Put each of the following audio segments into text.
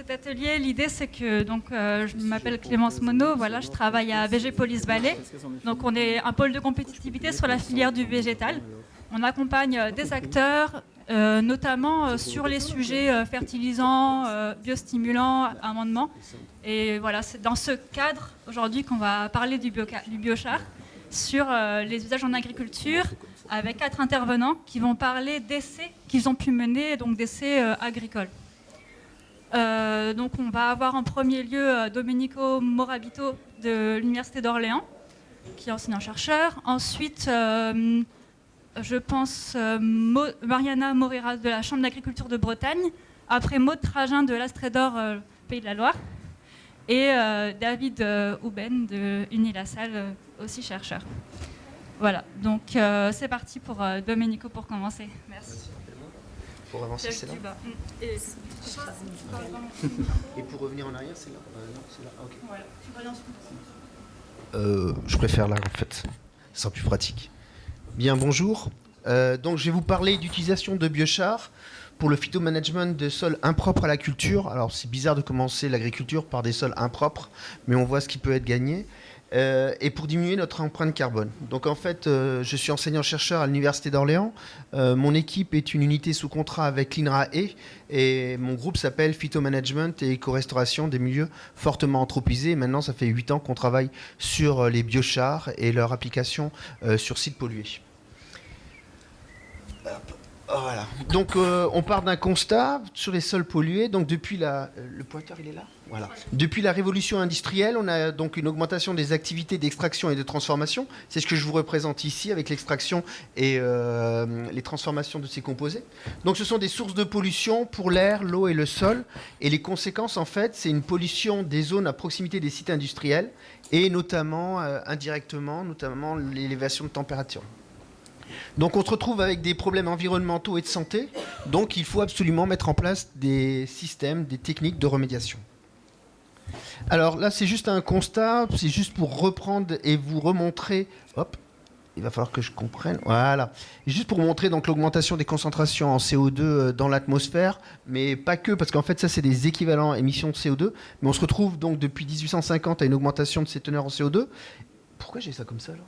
cet atelier, l'idée c'est que je m'appelle Clémence Monod, voilà, je travaille à Végépolis Valley. Donc on est un pôle de compétitivité sur la filière du végétal. On accompagne des acteurs, notamment sur les sujets fertilisants, biostimulants, amendements. Et voilà, c'est dans ce cadre aujourd'hui qu'on va parler du biochar sur les usages en agriculture, avec 4 intervenants qui vont parler d'essais qu'ils ont pu mener, donc d'essais agricoles. Donc on va avoir en premier lieu Domenico Morabito de l'Université d'Orléans, qui est enseignant-chercheur. Ensuite, je pense Mariana Morera de la Chambre d'agriculture de Bretagne. Après Maud Trajan de l'Astrédor, Pays de la Loire. Et David Houben de Unilassal, aussi chercheur. Voilà, donc c'est parti pour Domenico pour commencer. Merci. Pour avancer, c'est là. Et pour revenir en arrière, c'est là. Non, c'est là. Ok. Voilà. Je préfère là, en fait. Ce sera plus pratique. Bien, bonjour. Donc, je vais vous parler d'utilisation de biochar pour le phytomanagement de sols impropres à la culture. Alors, c'est bizarre de commencer l'agriculture par des sols impropres, mais on voit ce qui peut être gagné. Et pour diminuer notre empreinte carbone. Donc en fait, je suis enseignant-chercheur à l'Université d'Orléans. Mon équipe est une unité sous contrat avec l'INRAE et mon groupe s'appelle Phytomanagement et éco-restauration des milieux fortement anthropisés. Et maintenant, ça fait 8 ans qu'on travaille sur les biochars et leur application sur sites pollués. Voilà. Donc on part d'un constat sur les sols pollués. Donc depuis le pointeur il est là. Voilà. Depuis la révolution industrielle, on a donc une augmentation des activités d'extraction et de transformation. C'est ce que je vous représente ici avec l'extraction et les transformations de ces composés. Donc ce sont des sources de pollution pour l'air, l'eau et le sol. Et les conséquences en fait, c'est une pollution des zones à proximité des sites industriels et notamment indirectement, notamment l'élévation de température. Donc on se retrouve avec des problèmes environnementaux et de santé, donc il faut absolument mettre en place des systèmes, des techniques de remédiation. Alors là c'est juste un constat, c'est juste pour reprendre et vous remontrer, hop, il va falloir que je comprenne, voilà, juste pour montrer donc l'augmentation des concentrations en CO2 dans l'atmosphère, mais pas que, parce qu'en fait ça c'est des équivalents émissions de CO2, mais on se retrouve donc depuis 1850 à une augmentation de ces teneurs en CO2. Pourquoi j'ai ça comme ça là ?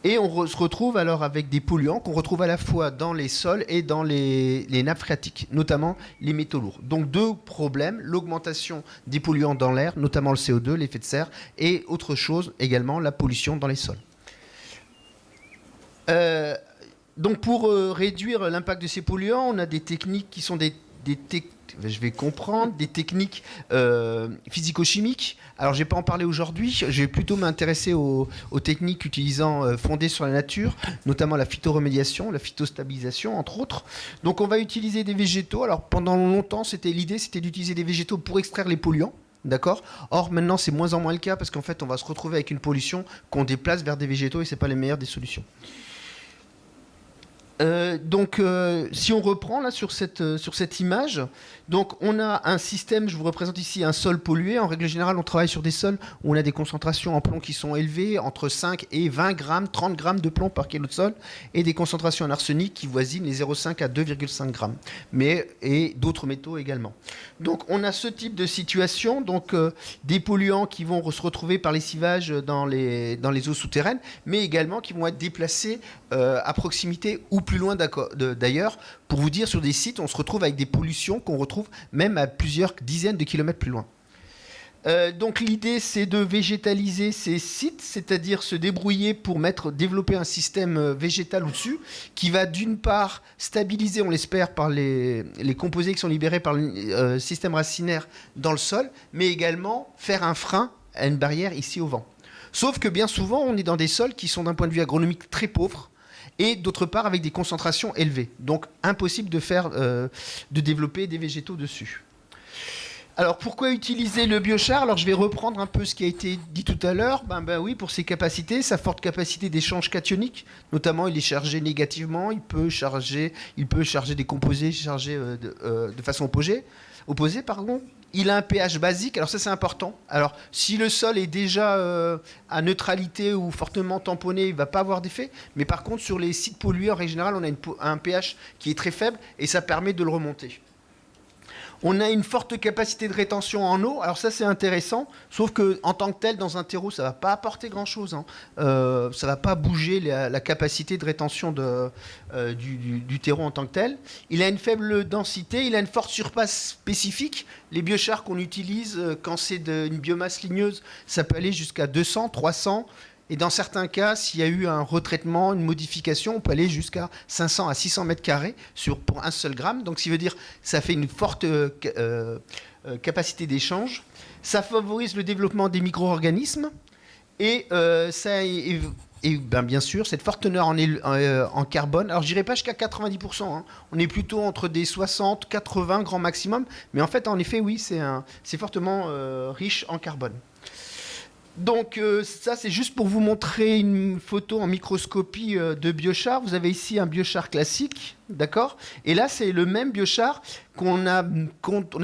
Et on se retrouve alors avec des polluants qu'on retrouve à la fois dans les sols et dans les nappes phréatiques, notamment les métaux lourds. Donc 2 problèmes, l'augmentation des polluants dans l'air, notamment le CO2, l'effet de serre, et autre chose également, la pollution dans les sols. Donc pour réduire l'impact de ces polluants, on a des techniques qui sont des techniques physico-chimiques. Alors, je ne vais pas en parler aujourd'hui. Je vais plutôt m'intéresser aux techniques fondées sur la nature, notamment la phytoremédiation, la phytostabilisation, entre autres. Donc, on va utiliser des végétaux. Alors, pendant longtemps, l'idée, c'était d'utiliser des végétaux pour extraire les polluants. D'accord ? Or, maintenant, c'est moins en moins le cas parce qu'en fait, on va se retrouver avec une pollution qu'on déplace vers des végétaux et ce n'est pas les meilleures des solutions. Si on reprend là sur cette image, donc on a un système, je vous représente ici un sol pollué. En règle générale, on travaille sur des sols où on a des concentrations en plomb qui sont élevées, entre 5 et 20 grammes, 30 grammes de plomb par kilo de sol, et des concentrations en arsenic qui voisinent les 0,5 à 2,5 grammes, et d'autres métaux également. Donc on a ce type de situation, donc des polluants qui vont se retrouver par lessivage dans les eaux souterraines, mais également qui vont être déplacés à proximité ou plus loin d'ailleurs. Pour vous dire, sur des sites, on se retrouve avec des pollutions qu'on retrouve même à plusieurs dizaines de kilomètres plus loin. Donc l'idée, c'est de végétaliser ces sites, c'est-à-dire se débrouiller pour développer un système végétal au-dessus, qui va d'une part stabiliser, on l'espère, par les composés qui sont libérés par le système racinaire dans le sol, mais également faire un frein à une barrière ici au vent. Sauf que bien souvent, on est dans des sols qui sont d'un point de vue agronomique très pauvres, et d'autre part avec des concentrations élevées. Donc impossible de développer des végétaux dessus. Alors pourquoi utiliser le biochar ? Alors je vais reprendre un peu ce qui a été dit tout à l'heure. Oui, pour ses capacités, sa forte capacité d'échange cationique, notamment il est chargé négativement, il peut charger des composés chargés de façon opposée. Il a un pH basique, alors ça c'est important. Alors si le sol est déjà à neutralité ou fortement tamponné, il ne va pas avoir d'effet. Mais par contre sur les sites pollués, en règle générale, on a un pH qui est très faible et ça permet de le remonter. On a une forte capacité de rétention en eau. Alors ça, c'est intéressant. Sauf qu'en tant que tel, dans un terreau, ça ne va pas apporter grand-chose. Hein. Ça ne va pas bouger la capacité de rétention du terreau en tant que tel. Il a une faible densité. Il a une forte surface spécifique. Les biochars qu'on utilise, quand c'est une biomasse ligneuse, ça peut aller jusqu'à 200, 300. Et dans certains cas, s'il y a eu un retraitement, une modification, on peut aller jusqu'à 500 à 600 mètres carrés pour un seul gramme. Donc, ce qui veut dire que ça fait une forte capacité d'échange. Ça favorise le développement des micro-organismes. Et bien sûr, cette forte teneur en carbone. Alors, je dirais pas jusqu'à 90%. Hein. On est plutôt entre des 60, 80 grand maximum. Mais en fait, en effet, oui, c'est fortement riche en carbone. Donc ça, c'est juste pour vous montrer une photo en microscopie de biochar. Vous avez ici un biochar classique, d'accord ? Et là, c'est le même biochar on a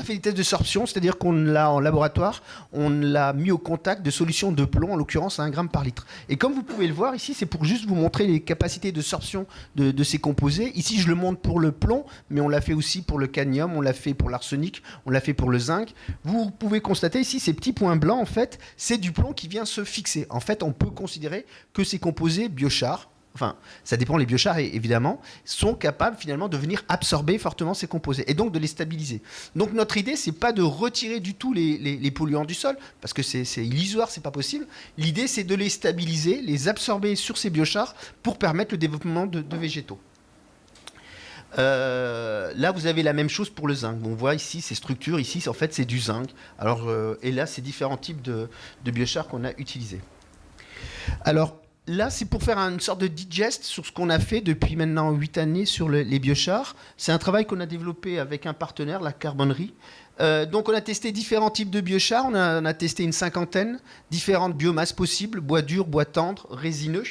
fait des tests de sorption, c'est-à-dire qu'on l'a en laboratoire, on l'a mis au contact de solutions de plomb, en l'occurrence à 1 gramme par litre. Et comme vous pouvez le voir ici, c'est pour juste vous montrer les capacités de sorption de ces composés. Ici, je le montre pour le plomb, mais on l'a fait aussi pour le cadmium, on l'a fait pour l'arsenic, on l'a fait pour le zinc. Vous pouvez constater ici, ces petits points blancs, en fait, c'est du plomb qui vient se fixer. En fait, on peut considérer que ces composés biochar, enfin, ça dépend, les biochars, évidemment, sont capables finalement de venir absorber fortement ces composés et donc de les stabiliser. Donc notre idée, c'est pas de retirer du tout les polluants du sol, parce que c'est illusoire, c'est pas possible. L'idée, c'est de les stabiliser, les absorber sur ces biochars pour permettre le développement de végétaux. Là, vous avez la même chose pour le zinc. On voit ici ces structures, ici, en fait, c'est du zinc. Alors, et là, c'est différents types de biochars qu'on a utilisés. Alors, là, c'est pour faire une sorte de digest sur ce qu'on a fait depuis maintenant 8 années sur les biochars. C'est un travail qu'on a développé avec un partenaire, la Carbonnerie. Donc, on a testé différents types de biochars. On a testé une 50aine, différentes biomasses possibles, bois dur, bois tendre, résineux.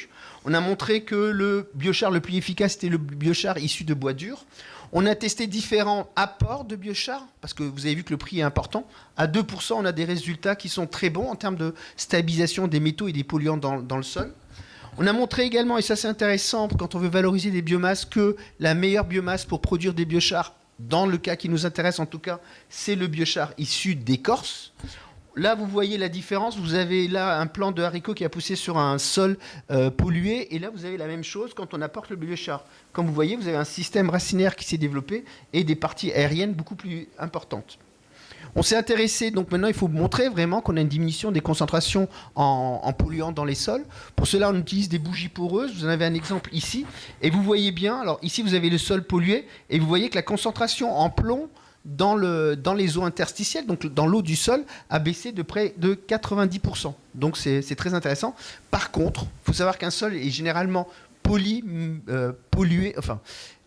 On a montré que le biochar le plus efficace, c'était le biochar issu de bois dur. On a testé différents apports de biochar, parce que vous avez vu que le prix est important. À 2%, on a des résultats qui sont très bons en termes de stabilisation des métaux et des polluants dans le sol. On a montré également, et ça c'est intéressant quand on veut valoriser des biomasses, que la meilleure biomasse pour produire des biochars, dans le cas qui nous intéresse en tout cas, c'est le biochar issu d'écorce. Là, vous voyez la différence. Vous avez là un plant de haricot qui a poussé sur un sol pollué. Et là, vous avez la même chose quand on apporte le biochar. Comme vous voyez, vous avez un système racinaire qui s'est développé et des parties aériennes beaucoup plus importantes. On s'est intéressé, donc maintenant il faut montrer vraiment qu'on a une diminution des concentrations en polluants dans les sols. Pour cela, on utilise des bougies poreuses. Vous en avez un exemple ici. Et vous voyez bien, alors ici vous avez le sol pollué et vous voyez que la concentration en plomb dans les eaux interstitielles, donc dans l'eau du sol, a baissé de près de 90%. Donc c'est très intéressant. Par contre, il faut savoir qu'un sol est généralement pollué,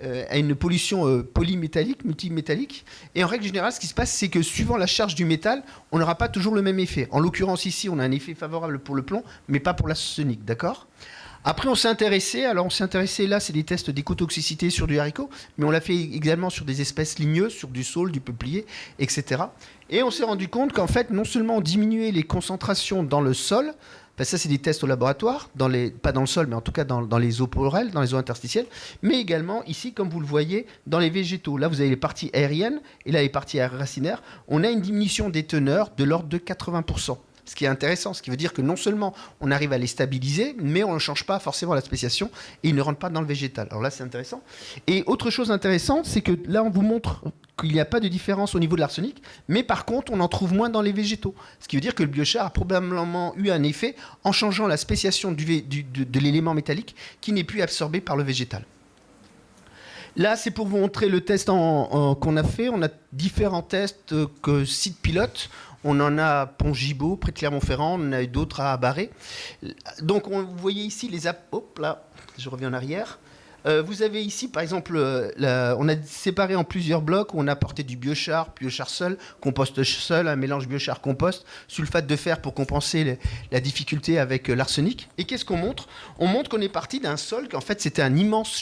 a une pollution polymétallique, multimétallique. Et en règle générale, ce qui se passe, c'est que suivant la charge du métal, on n'aura pas toujours le même effet. En l'occurrence, ici, on a un effet favorable pour le plomb, mais pas pour l'arsenic, d'accord ? Après, on s'est intéressé, là, c'est des tests d'écotoxicité sur du haricot, mais on l'a fait également sur des espèces ligneuses, sur du saule, du peuplier, etc. Et on s'est rendu compte qu'en fait, non seulement on diminuait les concentrations dans le sol, ça, c'est des tests au laboratoire, pas dans le sol, mais en tout cas dans les eaux porelles, dans les eaux interstitielles, mais également ici, comme vous le voyez, dans les végétaux. Là, vous avez les parties aériennes et là, les parties racinaires. On a une diminution des teneurs de l'ordre de 80%. Ce qui est intéressant, ce qui veut dire que non seulement on arrive à les stabiliser, mais on ne change pas forcément la spéciation et ils ne rentrent pas dans le végétal. Alors là, c'est intéressant. Et autre chose intéressante, c'est que là, on vous montre qu'il n'y a pas de différence au niveau de l'arsenic, mais par contre, on en trouve moins dans les végétaux. Ce qui veut dire que le biochar a probablement eu un effet en changeant la spéciation de l'élément métallique qui n'est plus absorbé par le végétal. Là, c'est pour vous montrer le test qu'on a fait. On a différents tests sites pilotes. On en a à Pont-Gibaud, près de Clermont-Ferrand. On en a eu d'autres à Barret. Donc, vous voyez ici hop là, je reviens en arrière. Vous avez ici, par exemple, on a séparé en plusieurs blocs où on a apporté du biochar seul, compost seul, un mélange biochar-compost, sulfate de fer pour compenser la difficulté avec l'arsenic. Et qu'est-ce qu'on montre ? On montre qu'on est parti d'un sol qu'en fait c'était un immense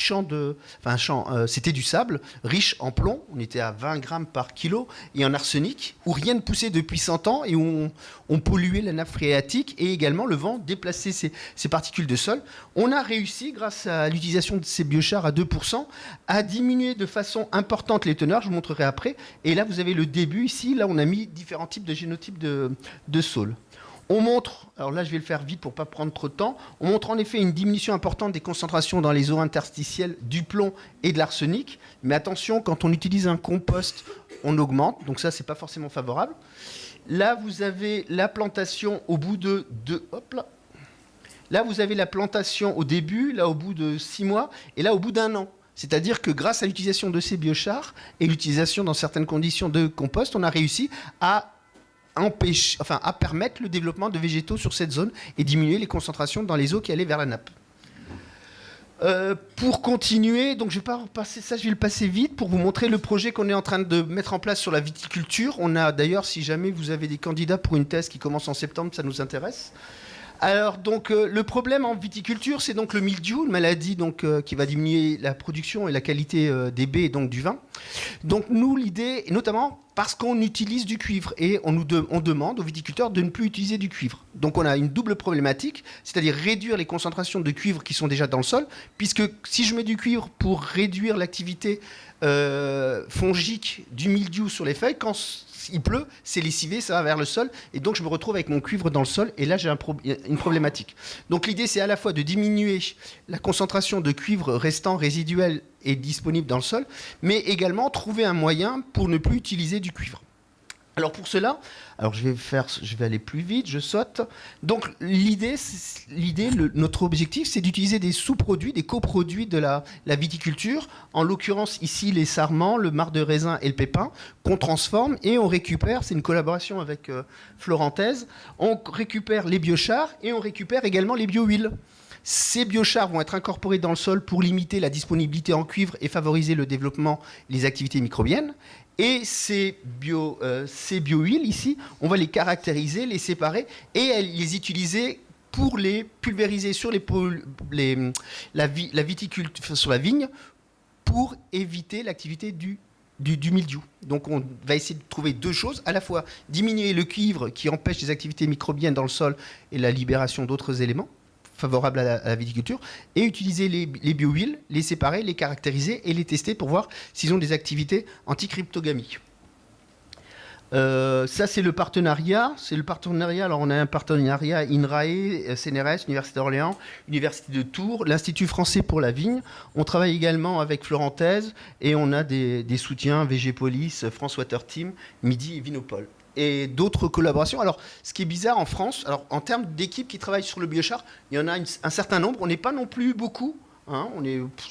c'était du sable riche en plomb. On était à 20 grammes par kilo et en arsenic où rien ne poussait depuis 100 ans et où on polluait la nappe phréatique et également le vent déplaçait ces particules de sol. On a réussi, grâce à l'utilisation de ces biochars à 2%, a diminué de façon importante les teneurs, je vous montrerai après. Et là, vous avez le début ici. Là, on a mis différents types de génotypes de saules. On montre, alors là je vais le faire vite pour ne pas prendre trop de temps, on montre en effet une diminution importante des concentrations dans les eaux interstitielles du plomb et de l'arsenic. Mais attention, quand on utilise un compost, on augmente, donc ça c'est pas forcément favorable. Là vous avez la plantation au bout de hop là. Là vous avez la plantation au début, là au bout de 6 mois, et là au bout d'1 an. C'est-à-dire que grâce à l'utilisation de ces biochars et l'utilisation dans certaines conditions de compost, on a réussi à permettre le développement de végétaux sur cette zone et diminuer les concentrations dans les eaux qui allaient vers la nappe. Pour continuer, donc je vais pas repasser ça, je vais le passer vite pour vous montrer le projet qu'on est en train de mettre en place sur la viticulture. On a d'ailleurs, si jamais vous avez des candidats pour une thèse qui commence en septembre, ça nous intéresse. Alors donc le problème en viticulture, c'est donc le mildiou, une maladie donc qui va diminuer la production et la qualité des baies et donc du vin. Donc nous l'idée, et notamment parce qu'on utilise du cuivre et on demande aux viticulteurs de ne plus utiliser du cuivre. Donc on a une double problématique, c'est-à-dire réduire les concentrations de cuivre qui sont déjà dans le sol, puisque si je mets du cuivre pour réduire l'activité fongique du mildiou sur les feuilles, quand il pleut, c'est lessivé, ça va vers le sol, et donc je me retrouve avec mon cuivre dans le sol, et là j'ai une problématique. Donc l'idée c'est à la fois de diminuer la concentration de cuivre restant résiduel et disponible dans le sol, mais également trouver un moyen pour ne plus utiliser du cuivre. Alors pour cela, je vais aller plus vite, je saute. Donc notre objectif, c'est d'utiliser des sous-produits, des coproduits de la viticulture, en l'occurrence ici les sarments, le marc de raisin et le pépin, qu'on transforme et on récupère, c'est une collaboration avec Florentaise, on récupère les biochars et on récupère également les bio-huiles. Ces biochars vont être incorporés dans le sol pour limiter la disponibilité en cuivre et favoriser le développement des activités microbiennes. Et ces bio-huiles ici, on va les caractériser, les séparer et les utiliser pour les pulvériser sur la viticulture, sur la vigne, pour éviter l'activité du mildiou. Donc on va essayer de trouver deux choses, à la fois diminuer le cuivre qui empêche les activités microbiennes dans le sol et la libération d'autres éléments favorables à la viticulture, et utiliser les bio-huiles, les séparer, les caractériser et les tester pour voir s'ils ont des activités anti-cryptogamiques. Ça, c'est le partenariat. Alors, on a un partenariat INRAE, CNRS, Université d'Orléans, Université de Tours, l'Institut français pour la vigne. On travaille également avec Florentaise et on a des soutiens VG-Police, France Water Team, Midi et Vinopol. Et d'autres collaborations. Alors, ce qui est bizarre en France, alors, en termes d'équipes qui travaillent sur le biochar, il y en a un certain nombre. On n'est pas non plus beaucoup. Hein,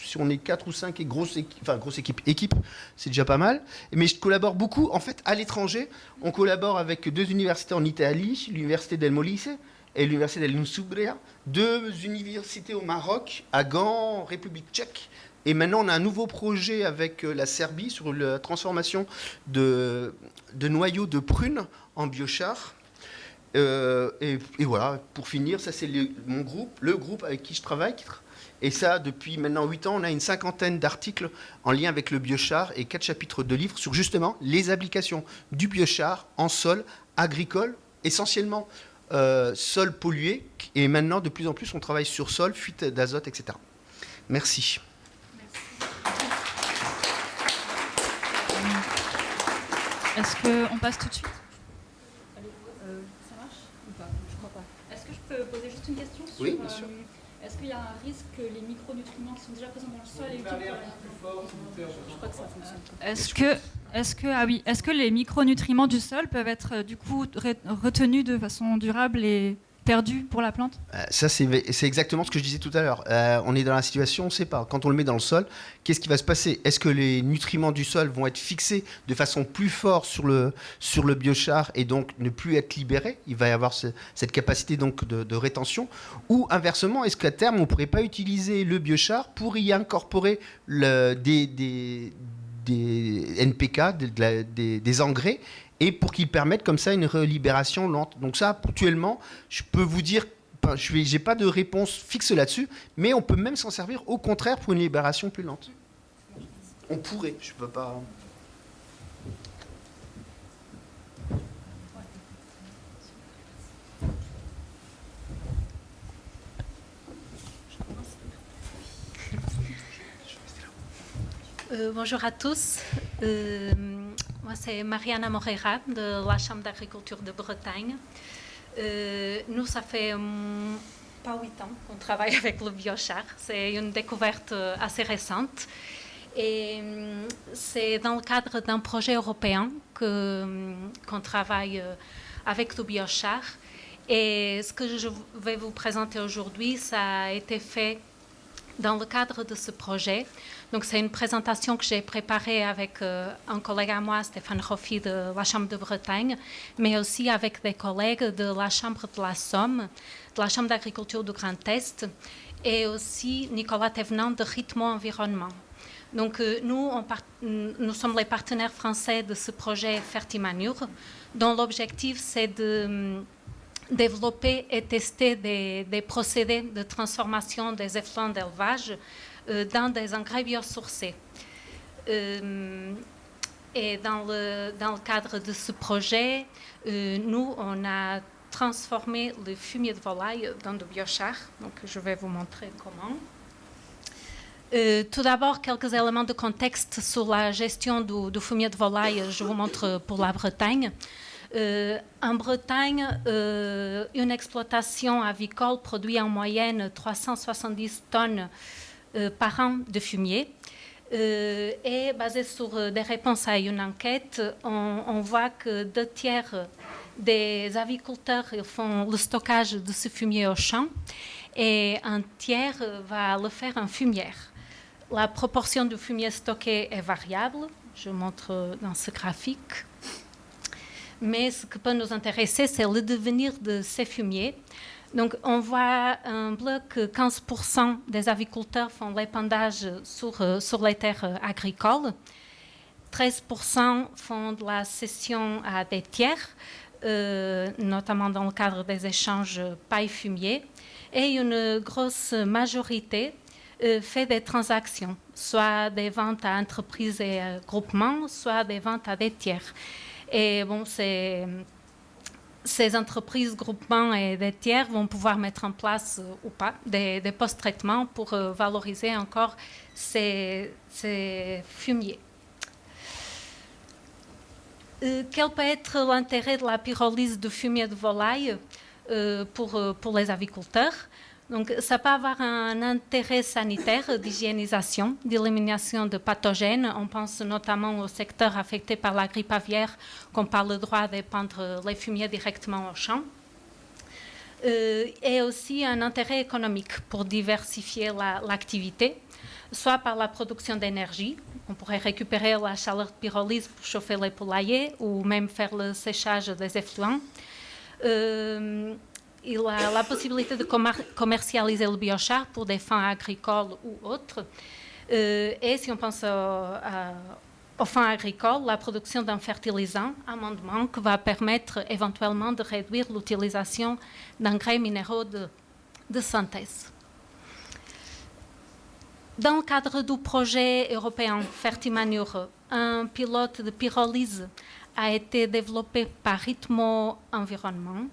si on est 4 ou 5 et grosse équipe, c'est déjà pas mal. Mais je collabore beaucoup. En fait, à l'étranger, on collabore avec 2 universités en Italie, l'Université del Molise et l'Université dell'Insubria, 2 universités au Maroc, à Gand, République tchèque. Et maintenant, on a un nouveau projet avec la Serbie sur la transformation de noyaux de prunes en biochar. Et voilà, pour finir, ça c'est mon groupe, le groupe avec qui je travaille. Et ça, depuis maintenant 8 ans, on a une 50aine d'articles en lien avec le biochar et 4 chapitres de livres sur justement les applications du biochar en sol agricole, essentiellement sol pollué. Et maintenant, de plus en plus, on travaille sur sol, fuite d'azote, etc. Merci. Est-ce qu'on passe tout de suite ? Ça marche ou pas ? Je crois pas. Est-ce que je peux poser juste une question sur, oui, bien sûr. Est-ce qu'il y a un risque que les micronutriments qui sont déjà présents dans le sol et je crois que ça fonctionne. Est-ce que les micronutriments du sol peuvent être du coup retenus de façon durable et perdus pour la plante ? Ça, c'est exactement ce que je disais tout à l'heure. On est dans la situation, on ne sait pas. Quand on le met dans le sol, qu'est-ce qui va se passer ? Est-ce que les nutriments du sol vont être fixés de façon plus forte sur le biochar et donc ne plus être libérés ? Il va y avoir cette capacité donc de rétention. Ou inversement, est-ce qu'à terme, on ne pourrait pas utiliser le biochar pour y incorporer des NPK, des engrais, et pour qu'ils permettent comme ça une relibération lente. Donc ça, actuellement, je peux vous dire, je n'ai pas de réponse fixe là-dessus, mais on peut même s'en servir au contraire pour une libération plus lente. On pourrait, je ne peux pas... Bonjour à tous. Moi, c'est Mariana Moreira de la Chambre d'agriculture de Bretagne. Nous, ça fait pas 8 ans qu'on travaille avec le biochar. C'est une découverte assez récente. Et c'est dans le cadre d'un projet européen qu'on travaille avec le biochar. Et ce que je vais vous présenter aujourd'hui, ça a été fait dans le cadre de ce projet. Donc, c'est une présentation que j'ai préparée avec un collègue à moi, Stéphane Roffi, de la Chambre de Bretagne, mais aussi avec des collègues de la Chambre de la Somme, de la Chambre d'agriculture du Grand Est, et aussi Nicolas Thévenant de Rythmo Environnement. Donc, nous sommes les partenaires français de ce projet Fertimanure, dont l'objectif, c'est de développer et tester des procédés de transformation des effluents d'élevage dans des engrais biosourcés. Et dans le cadre de ce projet, nous, on a transformé le fumier de volaille dans du biochar. Donc, je vais vous montrer comment. Tout d'abord, quelques éléments de contexte sur la gestion du fumier de volaille. Je vous montre pour la Bretagne. En Bretagne, une exploitation avicole produit en moyenne 370 tonnes par an de fumier. Et basé sur des réponses à une enquête, on voit que 2/3 des aviculteurs font le stockage de ce fumier au champ et 1/3 va le faire en fumière. La proportion de fumier stocké est variable, je montre dans ce graphique. Mais ce qui peut nous intéresser, c'est le devenir de ces fumiers. Donc, on voit en bleu que 15% des aviculteurs font l'épandage sur les terres agricoles. 13% font de la cession à des tiers, notamment dans le cadre des échanges paille-fumier. Et une grosse majorité fait des transactions, soit des ventes à entreprises et groupements, soit des ventes à des tiers. Et bon, ces entreprises, groupements et des tiers vont pouvoir mettre en place ou pas des post-traitements pour valoriser encore ces fumiers. Quel peut être l'intérêt de la pyrolyse de fumier de volaille pour les aviculteurs? Donc, ça peut avoir un intérêt sanitaire d'hygiénisation, d'élimination de pathogènes. On pense notamment au secteur affecté par la grippe aviaire, qu'on parle le droit d'épandre les fumiers directement au champ. Et aussi un intérêt économique pour diversifier l'activité, soit par la production d'énergie. On pourrait récupérer la chaleur de pyrolyse pour chauffer les poulaillers ou même faire le séchage des effluents. Il a la possibilité de commercialiser le biochar pour des fins agricoles ou autres. Et si on pense aux fins agricoles, la production d'un fertilisant, amendement, qui va permettre éventuellement de réduire l'utilisation d'engrais minéraux de synthèse. Dans le cadre du projet européen Fertimanure, un pilote de pyrolyse a été développé par Rythmo Environnement.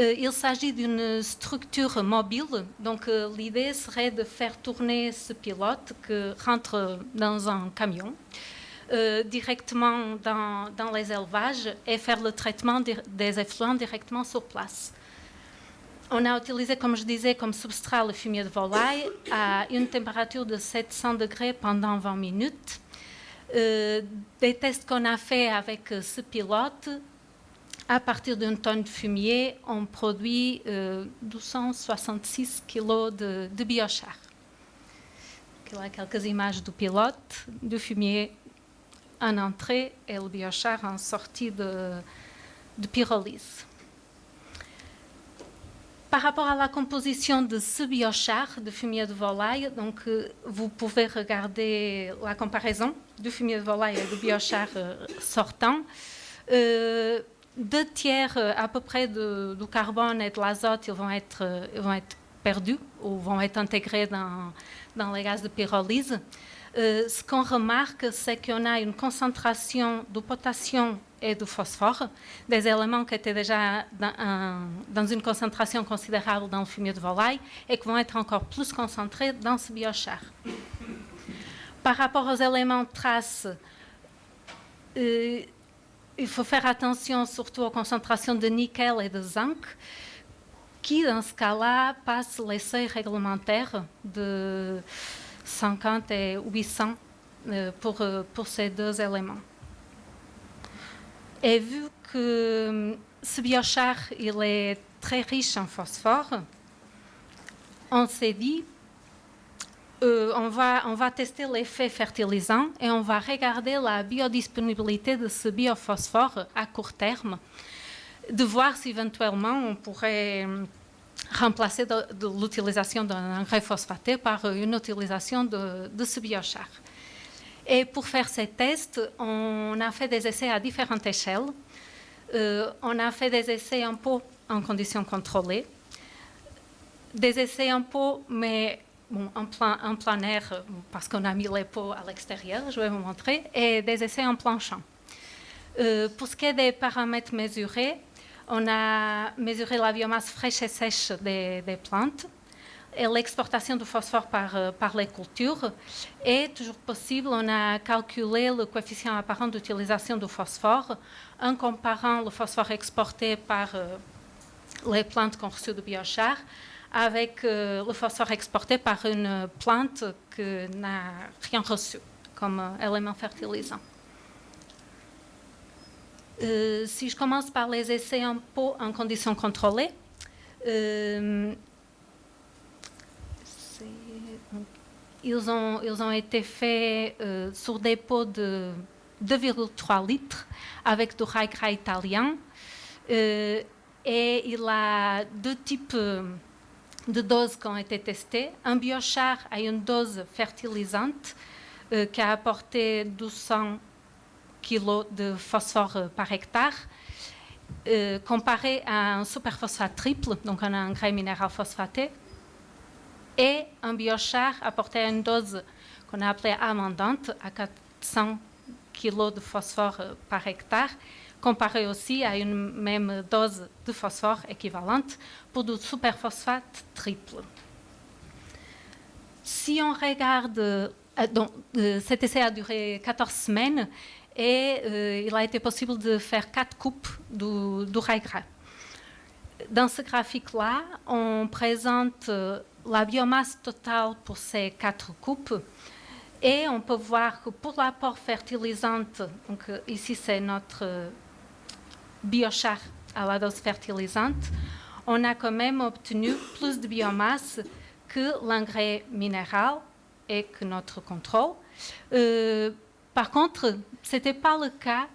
Il s'agit d'une structure mobile, donc l'idée serait de faire tourner ce pilote qui rentre dans un camion directement dans les élevages et faire le traitement des effluents directement sur place. On a utilisé, comme je disais, comme substrat le fumier de volaille à une température de 700 degrés pendant 20 minutes. Des tests qu'on a fait avec ce pilote, à partir d'une tonne de fumier, on produit 266 kg de biochar. Il y a quelques images du pilote, du fumier en entrée et le biochar en sortie de pyrolyse. Par rapport à la composition de ce biochar de fumier de volaille, donc, vous pouvez regarder la comparaison du fumier de volaille et du biochar sortant. 2/3 à peu près du carbone et de l'azote, ils vont être perdus ou vont être intégrés dans les gaz de pyrolyse. Ce qu'on remarque, c'est qu'on a une concentration de potassium et de phosphore, des éléments qui étaient déjà dans une concentration considérable dans le fumier de volaille et qui vont être encore plus concentrés dans ce biochar. Par rapport aux éléments traces, il faut faire attention surtout aux concentrations de nickel et de zinc, qui dans ce cas-là passent les seuils réglementaires de 50 et 800 pour ces deux éléments. Et vu que ce biochar il est très riche en phosphore, on s'est dit on va tester l'effet fertilisant et on va regarder la biodisponibilité de ce biophosphore à court terme, de voir si éventuellement on pourrait remplacer de l'utilisation d'un engrais phosphaté par une utilisation de ce biochar. Et pour faire ces tests, on a fait des essais à différentes échelles. On a fait des essais en pot en conditions contrôlées, des essais en pot, mais bon, en plein air, parce qu'on a mis les pots à l'extérieur, je vais vous montrer, et des essais en plein champ. Pour ce qui est des paramètres mesurés, on a mesuré la biomasse fraîche et sèche des plantes et l'exportation du phosphore par les cultures. Et toujours possible, on a calculé le coefficient apparent d'utilisation du phosphore en comparant le phosphore exporté par les plantes qui ont reçu du biochar avec le phosphore exporté par une plante qui n'a rien reçu comme élément fertilisant. Si je commence par les essais en pot en conditions contrôlées, ils ont été faits sur des pots de 2,3 litres avec du Raikra italien. Et il y a deux types de doses qui ont été testées. Un biochar a une dose fertilisante qui a apporté 1200 kg de phosphore par hectare, comparé à un superphosphate triple, donc un engrais minéral phosphaté, et un biochar apportait une dose qu'on a appelée amendante à 400 kg de phosphore par hectare, comparé aussi à une même dose de phosphore équivalente pour du superphosphate triple. Si on regarde, cet essai a duré 14 semaines et il a été possible de faire 4 coupes du Raikra. Dans ce graphique-là, on présente la biomasse totale pour ces 4 coupes. Et on peut voir que pour l'apport fertilisante, donc ici c'est notre biochar à la dose fertilisante, on a quand même obtenu plus de biomasse que l'engrais minéral et que notre contrôle. Par contre, ce n'était pas le cas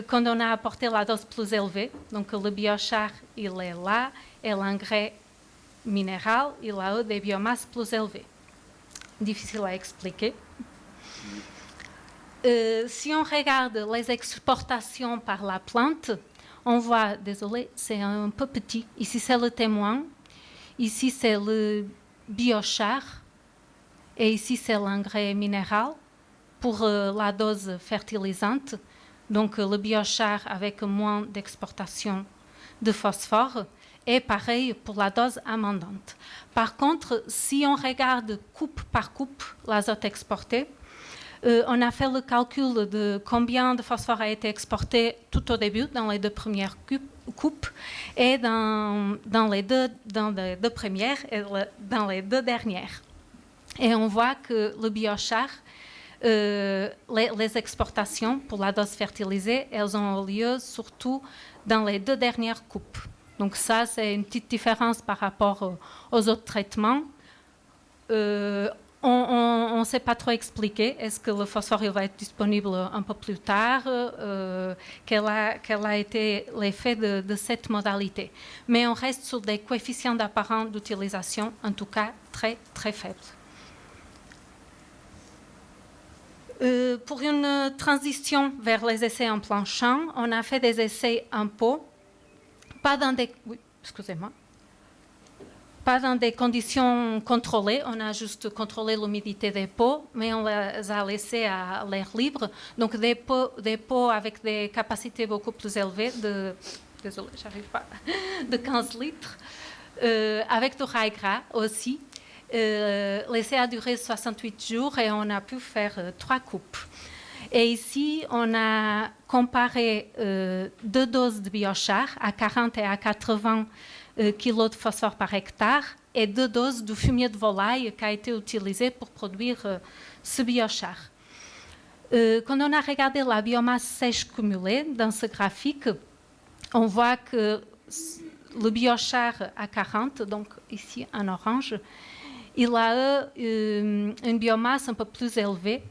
quand on a apporté la dose plus élevée. Donc le biochar, il est là, et l'engrais minéral, il a des biomasses plus élevées. Difficile à expliquer. Si on regarde les exportations par la plante, on voit, désolé, c'est un peu petit. Ici, c'est le témoin. Ici, c'est le biochar. Et ici, c'est l'engrais minéral pour la dose fertilisante. Donc, le biochar avec moins d'exportation de phosphore. Et pareil pour la dose amendante. Par contre, si on regarde coupe par coupe l'azote exporté, on a fait le calcul de combien de phosphore a été exporté tout au début, dans les 2 premières coupes, et dans les deux premières et dans les 2 dernières. Et on voit que le biochar, les exportations pour la dose fertilisée, elles ont lieu surtout dans les 2 dernières coupes. Donc ça, c'est une petite différence par rapport aux autres traitements. On ne sait pas trop expliquer. Est-ce que le phosphore il va être disponible un peu plus tard? Quel a été l'effet de cette modalité? Mais on reste sur des coefficients d'apparent d'utilisation, en tout cas très, très faibles. Pour une transition vers les essais en plein champ, on a fait des essais en pot, pas dans des conditions contrôlées, on a juste contrôlé l'humidité des pots, mais on les a laissés à l'air libre. Donc des pots avec des capacités beaucoup plus élevées, de 15 litres, avec du Raikra aussi. L'essai a duré 68 jours et on a pu faire 3 coupes. Et ici, on a comparé 2 doses de biochar à 40 et à 80 kg de phosphore par hectare et 2 doses de fumier de volaille qui a été utilisé pour produire ce biochar. Quand on a regardé la biomasse sèche cumulée dans ce graphique, on voit que le biochar à 40, donc ici en orange, il a une biomasse un peu plus élevée,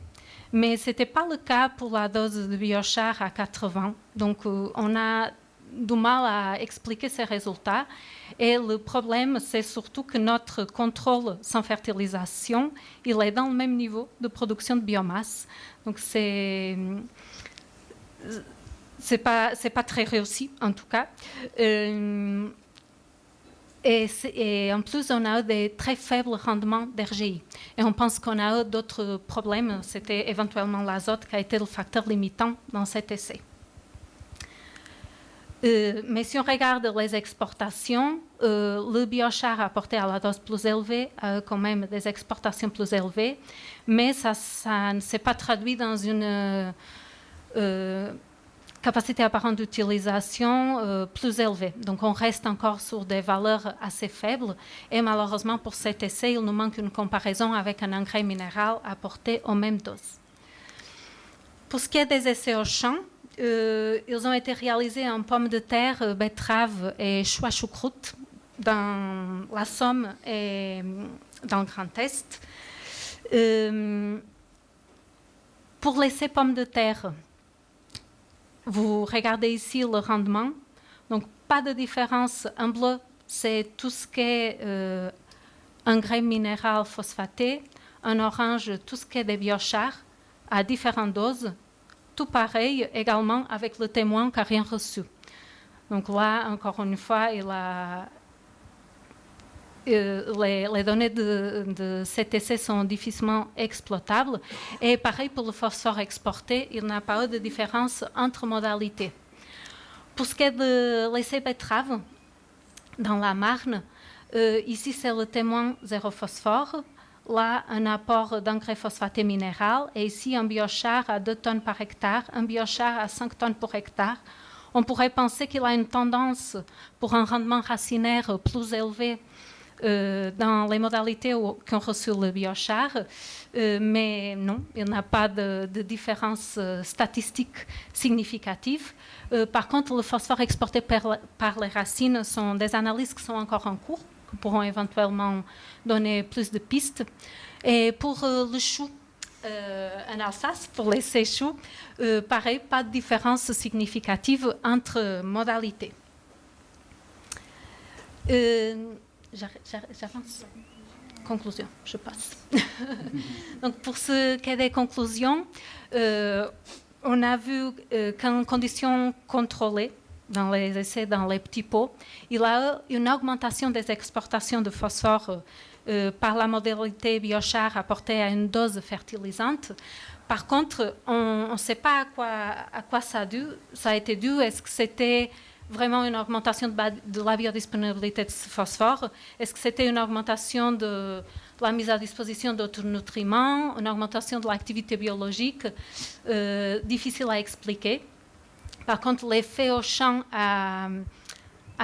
mais ce n'était pas le cas pour la dose de biochar à 80. Donc on a du mal à expliquer ces résultats. Et le problème, c'est surtout que notre contrôle sans fertilisation, il est dans le même niveau de production de biomasse. Donc c'est pas très réussi, en tout cas. Et en plus, on a des très faibles rendements d'RGI. Et on pense qu'on a d'autres problèmes. C'était éventuellement l'azote qui a été le facteur limitant dans cet essai. Mais si on regarde les exportations, le biochar apporté à la dose plus élevée a quand même des exportations plus élevées, mais ça ne s'est pas traduit dans une capacité apparente d'utilisation plus élevée. Donc on reste encore sur des valeurs assez faibles et malheureusement pour cet essai, il nous manque une comparaison avec un engrais minéral apporté aux mêmes doses. Pour ce qui est des essais au champ, ils ont été réalisés en pommes de terre, betteraves et choux choucroute dans la Somme et dans le Grand Est. Pour l'essai pommes de terre, vous regardez ici le rendement. Donc, pas de différence. En bleu, c'est tout ce qui est engrais minéral phosphaté. En orange, tout ce qui est des biochars à différentes doses. Tout pareil également avec le témoin qui n'a rien reçu. Donc là, encore une fois, les données de cet essai sont difficilement exploitables. Et pareil pour le phosphore exporté, il n'y a pas eu de différence entre modalités. Pour ce qui est de l'essai betterave, dans la Marne, ici c'est le témoin zéro phosphore. Là, un apport d'engrais phosphaté minéral et ici un biochar à 2 tonnes par hectare, un biochar à 5 tonnes par hectare. On pourrait penser qu'il a une tendance pour un rendement racinaire plus élevé dans les modalités qui ont reçu le biochar, mais non, il n'y a pas de différence statistique significative. Par contre, le phosphore exporté par les racines sont des analyses qui sont encore en cours, qui pourront éventuellement donner plus de pistes. Et pour le chou en Alsace, pour l'essai chou, pareil, pas de différence significative entre modalités. J'avance. Conclusion, je passe. Donc, pour ce qui est des conclusions, on a vu qu'en conditions contrôlées, dans les essais, dans les petits pots, il y a une augmentation des exportations de phosphore par la modalité biochar apportée à une dose fertilisante. Par contre, on ne sait pas à quoi ça a été dû. Est-ce que c'était vraiment une augmentation de la biodisponibilité de ce phosphore? Est-ce que c'était une augmentation de la mise à disposition d'autres nutriments, une augmentation de l'activité biologique? Difficile à expliquer. Par contre, l'effet au champ a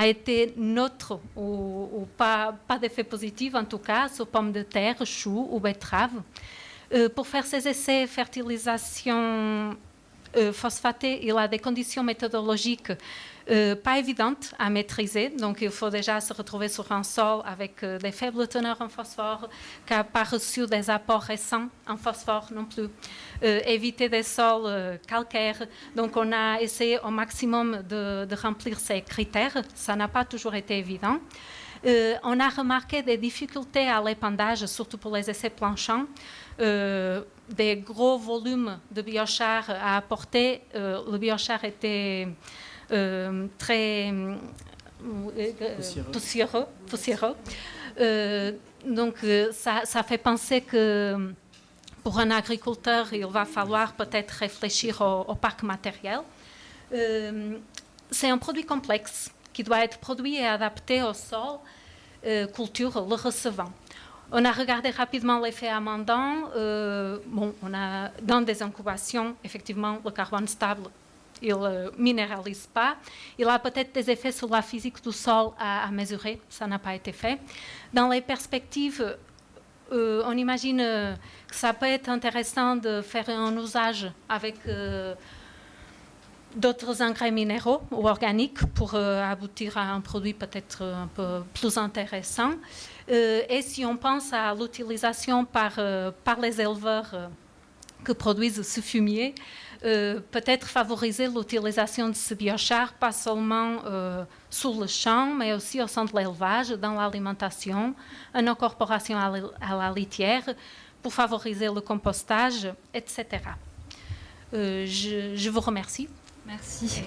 été neutre ou pas d'effet positif, en tout cas, sur pommes de terre, choux ou betteraves. Pour faire ces essais fertilisation phosphatée, il y a des conditions méthodologiques pas évidentes à maîtriser. Donc, il faut déjà se retrouver sur un sol avec des faibles teneurs en phosphore, qui n'a pas reçu des apports récents en phosphore non plus. Éviter des sols calcaires. Donc, on a essayé au maximum de remplir ces critères. Ça n'a pas toujours été évident. On a remarqué des difficultés à l'épandage, surtout pour les essais planchants. Des gros volumes de biochar à apporter. Le biochar était très poussiéreux. Donc, ça fait penser que pour un agriculteur, il va falloir peut-être réfléchir au parc matériel. C'est un produit complexe qui doit être produit et adapté au sol, culture le recevant. On a regardé rapidement l'effet amendant. On a, dans des incubations, effectivement, le carbone stable, il ne minéralise pas. Il a peut-être des effets sur la physique du sol à mesurer. Ça n'a pas été fait. Dans les perspectives, on imagine que ça peut être intéressant de faire un usage avec d'autres engrais minéraux ou organiques pour aboutir à un produit peut-être un peu plus intéressant. Et si on pense à l'utilisation par les éleveurs que produisent ce fumier, peut-être favoriser l'utilisation de ce biochar, pas seulement sur le champ, mais aussi au sein de l'élevage, dans l'alimentation, en incorporation à la litière, pour favoriser le compostage, etc. Je vous remercie. Merci.